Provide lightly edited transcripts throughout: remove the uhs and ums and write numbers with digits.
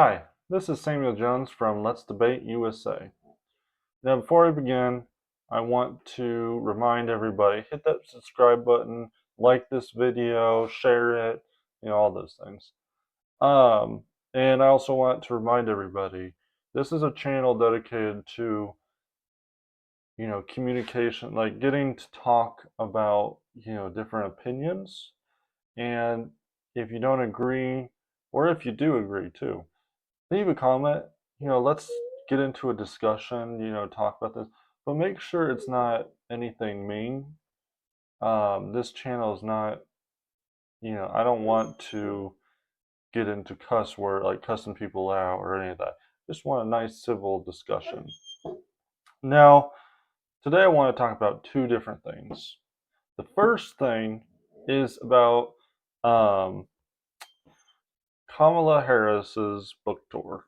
Hi, this is Samuel Jones from Let's Debate USA. Now, before I begin, I want to remind everybody, hit that subscribe button, like this video, share it, all those things. And I also want to remind everybody, this is a channel dedicated to, communication, like getting to talk about, different opinions. And if you don't agree, or if you do agree too, leave a comment. Let's get into a discussion, talk about this, but make sure it's not anything mean. This channel is not, I don't want to get into cuss word, like cussing people out or any of that. Just want a nice civil discussion. Now, today I want to talk about two different things. The first thing is about Kamala Harris's book tour.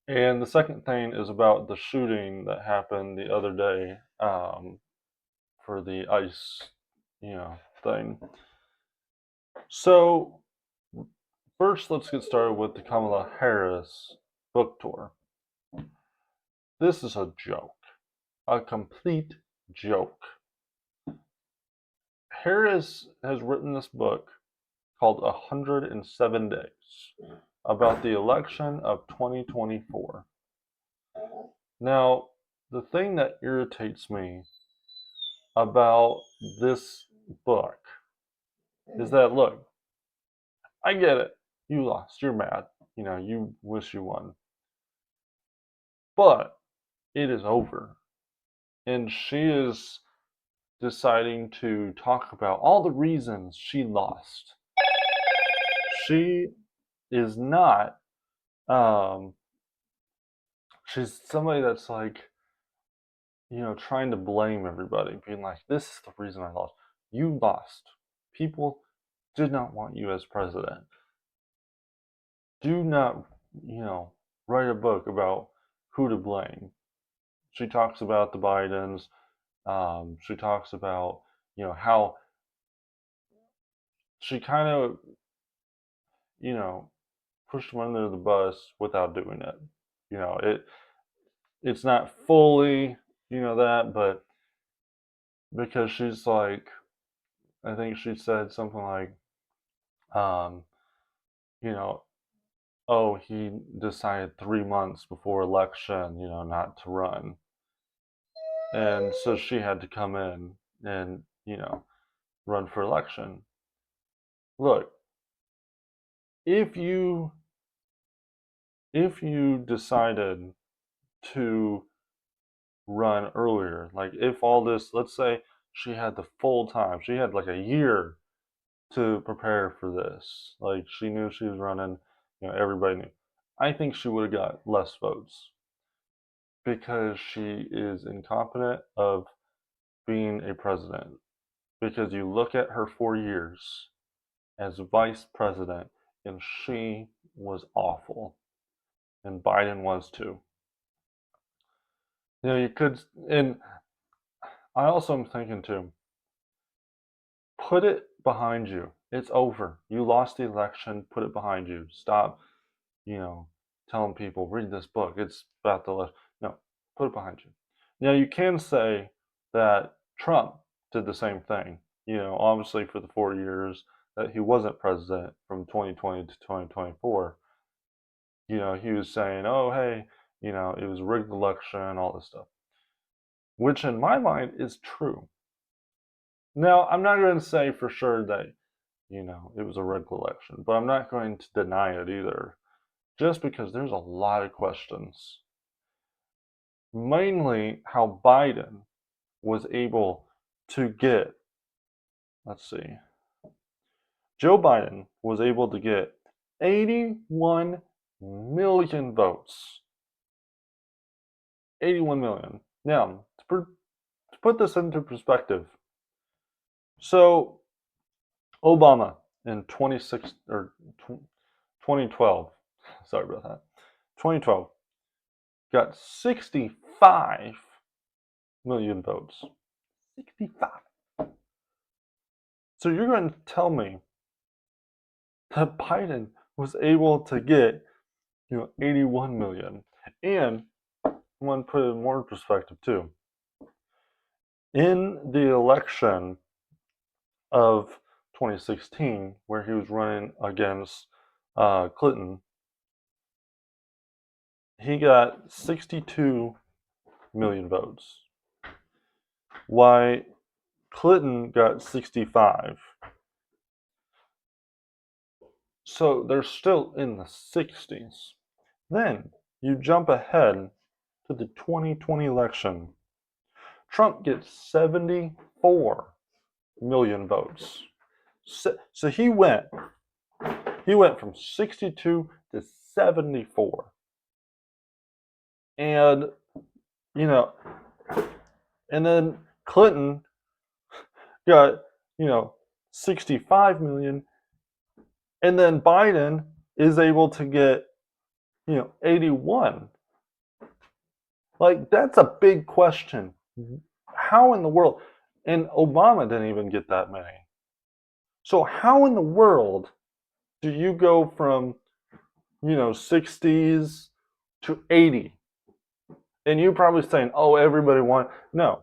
And the second thing is about the shooting that happened the other day, for the ICE, thing. So first, let's get started with the Kamala Harris book tour. This is a joke, a complete joke. Harris has written this book called 107 Days about the election of 2024. Now, the thing that irritates me about this book is that, look, I get it. You lost. You're mad. You wish you won. But it is over. And she is deciding to talk about all the reasons she lost. She is not, she's somebody that's like, trying to blame everybody, being like, this is the reason I lost. You lost. People did not want you as president. Do not, write a book about who to blame. She talks about the Bidens. She talks about, how she kind of, you know, pushed them under the bus without doing it. It's not fully, that, but because she's like, I think she said something like, um, you know, oh, he decided 3 months before election, not to run. And so she had to come in and, run for election. Look, if you decided to run earlier, like if all this, let's say she had the full time, she had like a year to prepare for this, like she knew she was running, everybody knew, I think she would have got less votes because she is incompetent of being a president. Because you look at her 4 years as vice president, and she was awful, and Biden was too. You could, and I also am thinking too, put it behind you. It's over. You lost the election. Put it behind you. Stop, you know, telling people, read this book. It's about the election. No, put it behind you. Now, you can say that Trump did the same thing, obviously for the 4 years that he wasn't president from 2020 to 2024. He was saying, oh, hey, it was a rigged election, all this stuff, which in my mind is true. Now, I'm not going to say for sure that, it was a rigged election, but I'm not going to deny it either, just because there's a lot of questions. Mainly how Biden was able to get, let's see, Joe Biden was able to get 81 million votes. 81 million. Now, to put this into perspective, so Obama in 2012, sorry about that, 2012, got 65 million votes. 65. So you're going to tell me that Biden was able to get 81 million. And I want to put it in more perspective too. In the election of 2016, where he was running against Clinton, he got 62 million votes. Why Clinton got 65. So they're still in the 60s. Then you jump ahead to the 2020 election. Trump gets 74 million votes. So he went from 62 to 74. And and then Clinton got 65 million, and then Biden is able to get 81. Like, that's a big question. How in the world? And Obama didn't even get that many. So how in the world do you go from 60s to 80? And you're probably saying, oh, everybody won. No.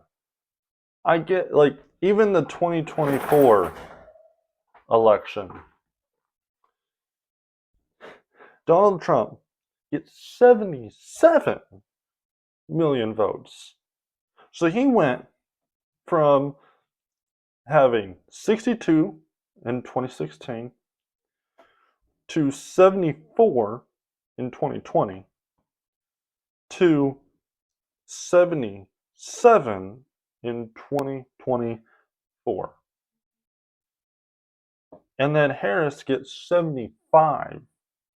I get, like, even the 2024 election, Donald Trump gets 77 million votes. So he went from having 62 in 2016 to 74 in 2020 to 77 in 2024. And then Harris gets 75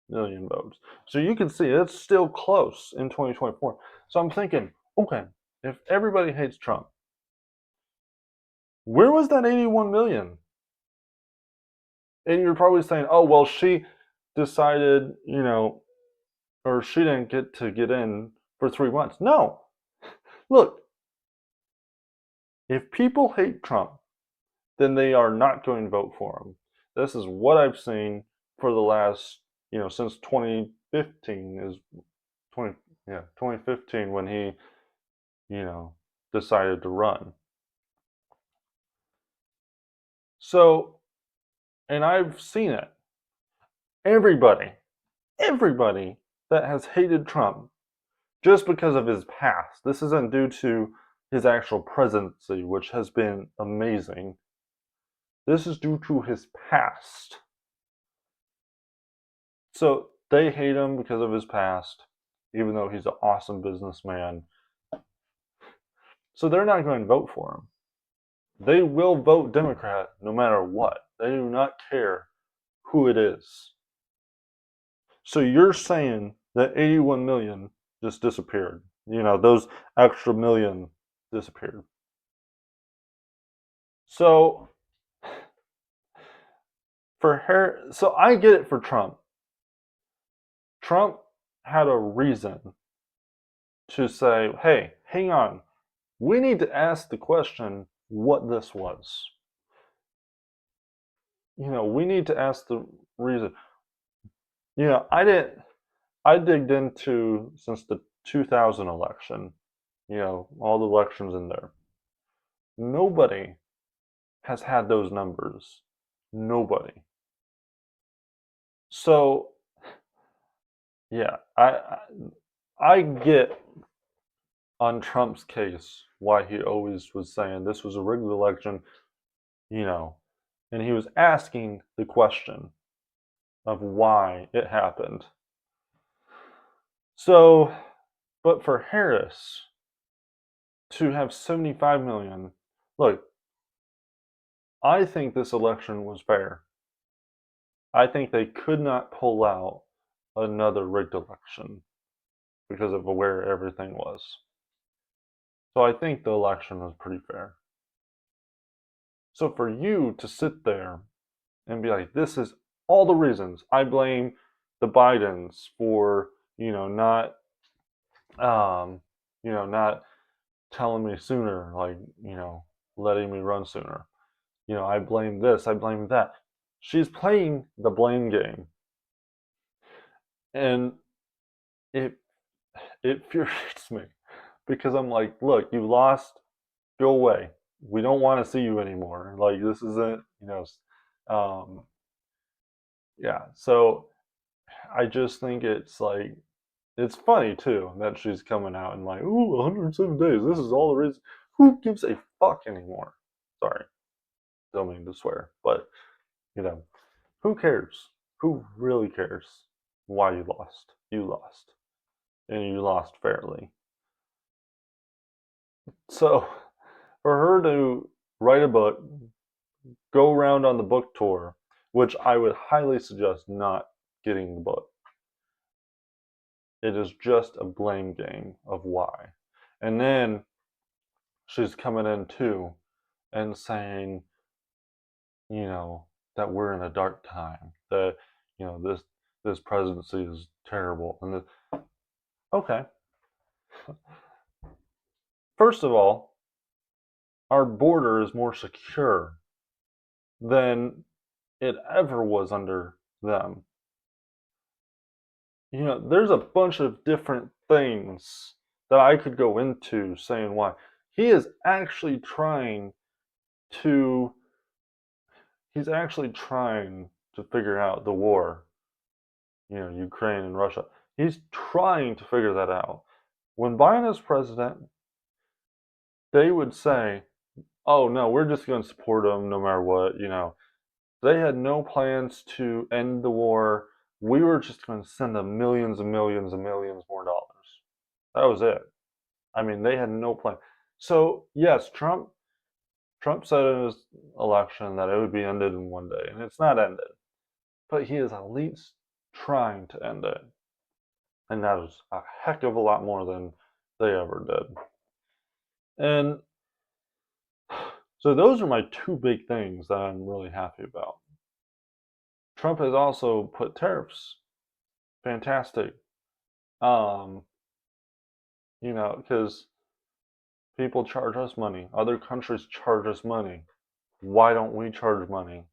million votes. So you can see it's still close in 2024. So I'm thinking, okay, if everybody hates Trump, where was that 81 million? And you're probably saying, oh, well, she decided, or she didn't get in for 3 months. No. Look, if people hate Trump, then they are not going to vote for him. This is what I've seen for the last, since 2015 is 2015 when he, decided to run. So, and I've seen it. Everybody that has hated Trump just because of his past. This isn't due to his actual presidency, which has been amazing. This is due to his past. So they hate him because of his past, even though he's an awesome businessman. So they're not going to vote for him. They will vote Democrat no matter what. They do not care who it is. So you're saying that 81 million just disappeared. Those extra million disappeared. So so I get it for Trump. Trump had a reason to say, hey, hang on. We need to ask the question what this was. We need to ask the reason. I digged into since the 2000 election, all the elections in there. Nobody has had those numbers. Nobody. So, yeah, I get on Trump's case why he always was saying this was a rigged election, and he was asking the question of why it happened. So, but for Harris to have 75 million, look, I think this election was fair. I think they could not pull out another rigged election because of where everything was. So I think the election was pretty fair. So for you to sit there and be like, this is all the reasons I blame the Bidens for, not not telling me sooner, like, letting me run sooner. I blame this, I blame that. She's playing the blame game. And it it infuriates me because I'm like, look, you lost, go away. We don't want to see you anymore. Like this isn't, yeah. So I just think it's like it's funny too that she's coming out and like, ooh, 107 days. This is all there is. Who gives a fuck anymore? Sorry, don't mean to swear, but you know, who cares? Who really cares why you lost? You lost, and you lost fairly. So for her to write a book, go around on the book tour, which I would highly suggest not getting the book. It is just a blame game of why. And then she's coming in too and saying, you know, that we're in a dark time, that, this presidency is terrible. Okay, first of all, our border is more secure than it ever was under them. There's a bunch of different things that I could go into saying why. He is actually trying to he's actually trying to figure out the war, Ukraine and Russia. He's trying to figure that out. When Biden is president, they would say, "Oh no, we're just going to support him no matter what." They had no plans to end the war. We were just going to send them millions and millions and millions more dollars. That was it. I mean, they had no plan. So yes, Trump said in his election that it would be ended in one day, and it's not ended. But he is at least trying to end it, and that is a heck of a lot more than they ever did. And so those are my two big things that I'm really happy about. Trump has also put tariffs. Fantastic. Um, because people charge us money. Other countries charge us money. Why don't we charge money?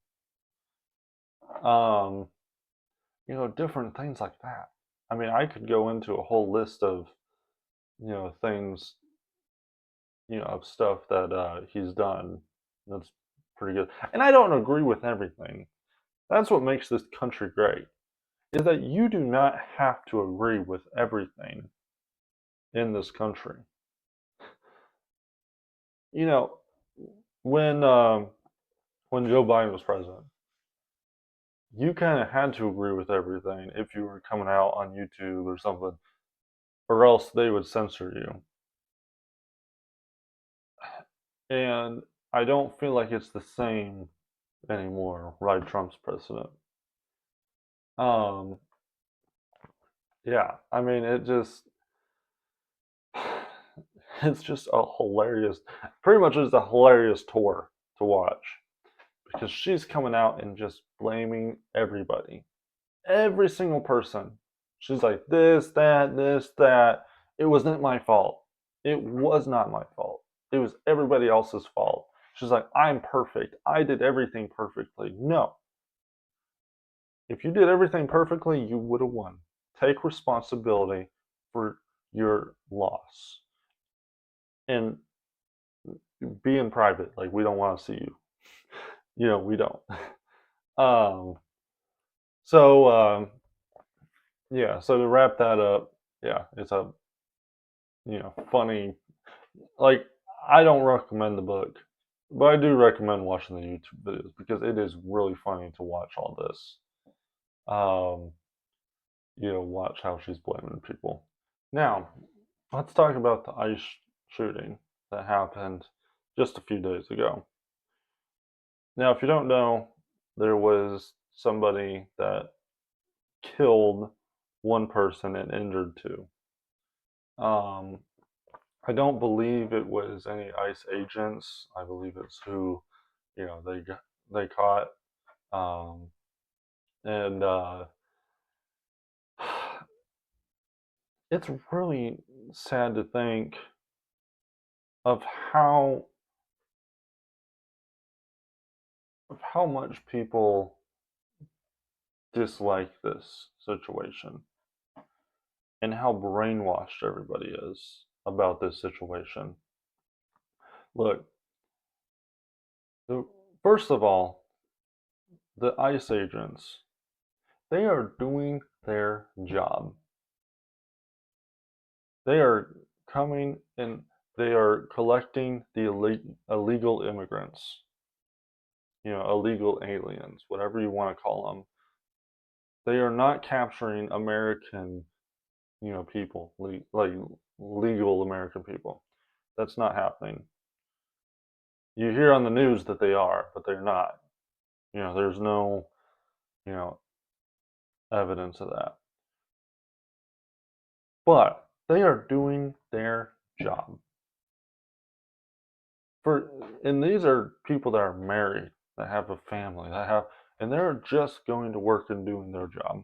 Um, different things like that. I mean, I could go into a whole list of, things, of stuff that he's done. That's pretty good. And I don't agree with everything. That's what makes this country great, is that you do not have to agree with everything in this country. You know, when when Joe Biden was president, you kind of had to agree with everything if you were coming out on YouTube or something, or else they would censor you. And I don't feel like it's the same anymore, right? Trump's president. Um, yeah, I mean, it's just a hilarious, pretty much it's a hilarious tour to watch because she's coming out and just blaming everybody, every single person. She's like, this, that, this, that. It wasn't my fault. It was not my fault. It was everybody else's fault. She's like, I'm perfect. I did everything perfectly. No. If you did everything perfectly, you would have won. Take responsibility for your loss and be in private. Like, we don't want to see you. We don't. Um, so, yeah, so to wrap that up, yeah, it's a, funny. Like, I don't recommend the book, but I do recommend watching the YouTube videos because it is really funny to watch all this. Um, watch how she's blaming people. Now, let's talk about the ICE shooting that happened just a few days ago. Now, if you don't know, there was somebody that killed one person and injured two. Um, I don't believe it was any ICE agents. I believe it's who, they caught. Um, and it's really sad to think of how much people dislike this situation. and how brainwashed everybody is about this situation. Look, first of all, the ICE agents, they are doing their job. They are coming and they are collecting the illegal immigrants, illegal aliens, whatever you want to call them. They are not capturing American, people, like legal American people. That's not happening. You hear on the news that they are, but they're not. There's no, you know, evidence of that. But they are doing their job. And these are people that are married, that have a family, and they're just going to work and doing their job.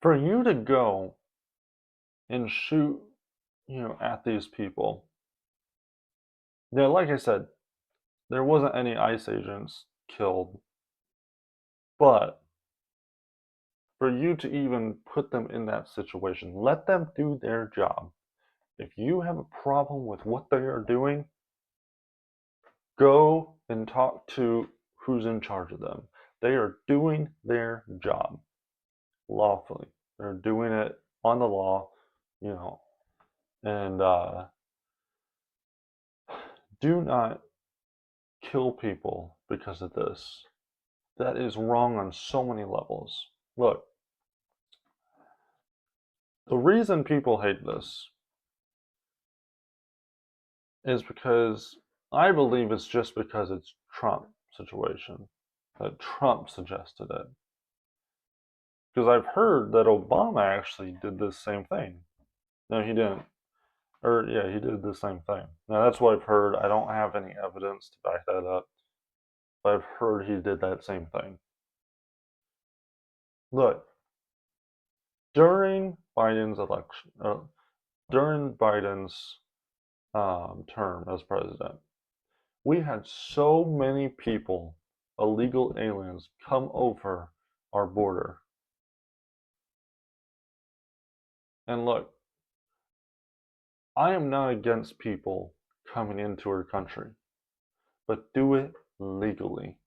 For you to go and shoot, at these people. Now, like I said, there wasn't any ICE agents killed, but for you to even put them in that situation, let them do their job. If you have a problem with what they are doing, go and talk to who's in charge of them. They are doing their job lawfully. They're doing it on the law, and do not kill people because of this. That is wrong on so many levels. Look, the reason people hate this is because I believe it's just because it's Trump situation, that Trump suggested it. Because I've heard that Obama actually did this same thing. No, he didn't. Or, yeah, he did the same thing. Now, that's what I've heard. I don't have any evidence to back that up, but I've heard he did that same thing. Look, during Biden's election, during Biden's term as president, we had so many people, illegal aliens, come over our border. And look, I am not against people coming into our country, but do it legally.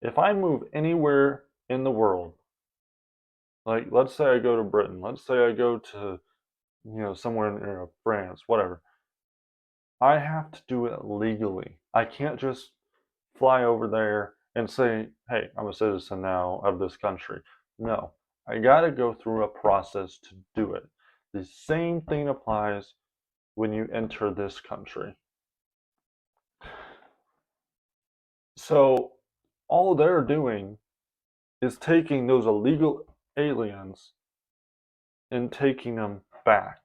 If I move anywhere in the world, like let's say I go to Britain, let's say I go to, somewhere in France, whatever, I have to do it legally. I can't just fly over there and say, hey, I'm a citizen now of this country. No, I got to go through a process to do it. The same thing applies when you enter this country. So all they're doing is taking those illegal aliens and taking them back.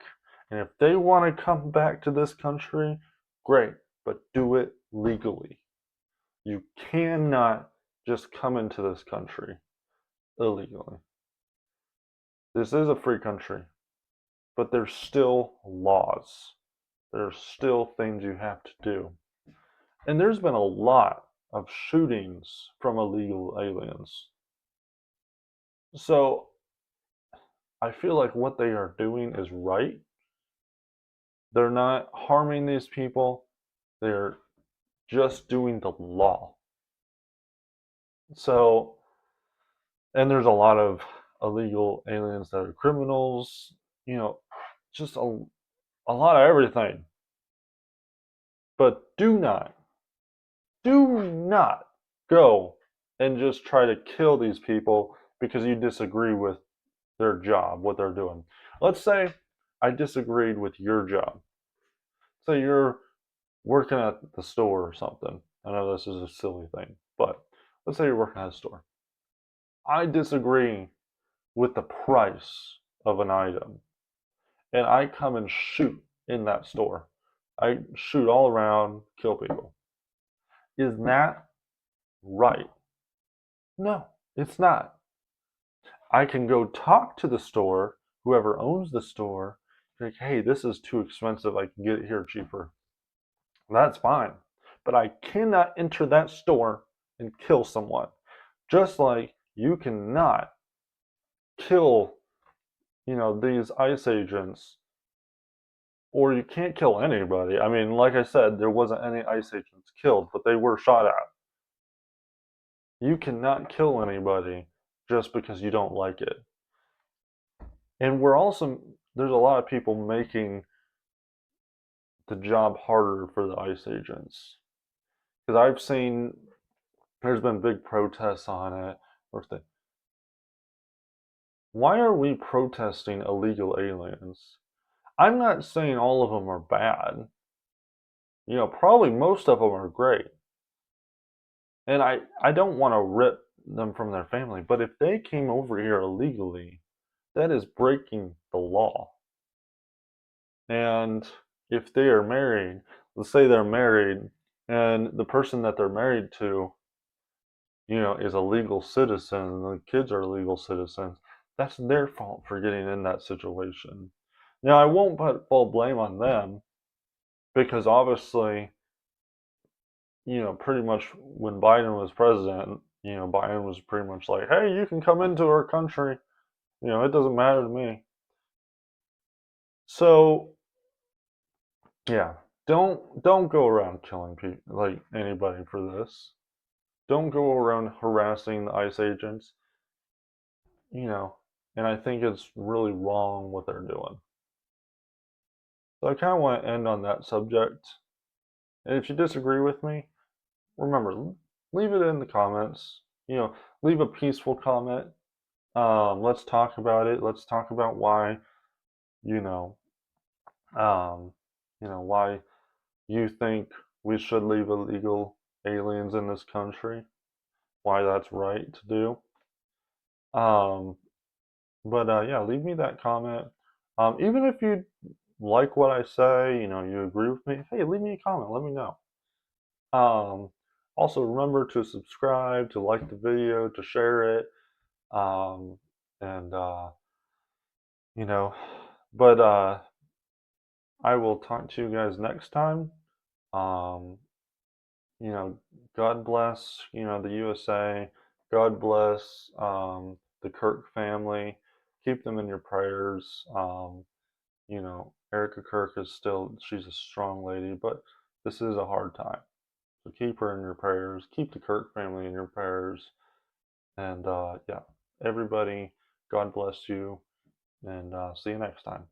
And if they want to come back to this country, great, but do it legally. You cannot just come into this country illegally. This is a free country, but there's still laws. There's still things you have to do. And there's been a lot of shootings from illegal aliens. So I feel like what they are doing is right. They're not harming these people. They're just doing the law. So, and there's a lot of illegal aliens that are criminals, just a lot of everything. But do not go and just try to kill these people because you disagree with their job, what they're doing. Let's say I disagreed with your job. Say you're working at the store or something. I know this is a silly thing, but let's say you're working at a store. I disagree with the price of an item, and I come and shoot in that store. I shoot all around, kill people. Is that right? No, it's not. I can go talk to the store, whoever owns the store, like, hey, this is too expensive. I can get it here cheaper. That's fine. But I cannot enter that store and kill someone. Just like you cannot kill these ICE agents, or you can't kill anybody. I mean, like I said, there wasn't any ICE agents killed, but they were shot at. You cannot kill anybody just because you don't like it. And there's a lot of people making the job harder for the ICE agents. Because I've seen there's been big protests on it. Why are we protesting illegal aliens? I'm not saying all of them are bad. Probably most of them are great. And I don't want to rip them from their family, but if they came over here illegally, that is breaking the law. And if they are married, let's say they're married, and the person that they're married to, is a legal citizen, and the kids are legal citizens, that's their fault for getting in that situation. Now, I won't put full blame on them because obviously, pretty much when Biden was president, Biden was pretty much like, hey, you can come into our country. It doesn't matter to me. So, yeah, don't go around killing people, like anybody for this. Don't go around harassing the ICE agents, you know, and I think it's really wrong what they're doing. So I kind of want to end on that subject. And if you disagree with me, remember, leave it in the comments. Leave a peaceful comment. Let's talk about it. Let's talk about why, you know, um, why you think we should leave illegal aliens in this country. Why that's right to do. Um, but yeah, leave me that comment. Even if you like what I say, you agree with me, hey, leave me a comment. Let me know. Um, Also, remember to subscribe, to like the video, to share it. Um, and, you know, but I will talk to you guys next time. Um, you know, God bless, the USA. God bless the Kirk family. Keep them in your prayers. Erica Kirk she's a strong lady, but this is a hard time. So keep her in your prayers. Keep the Kirk family in your prayers. And yeah, everybody, God bless you. And see you next time.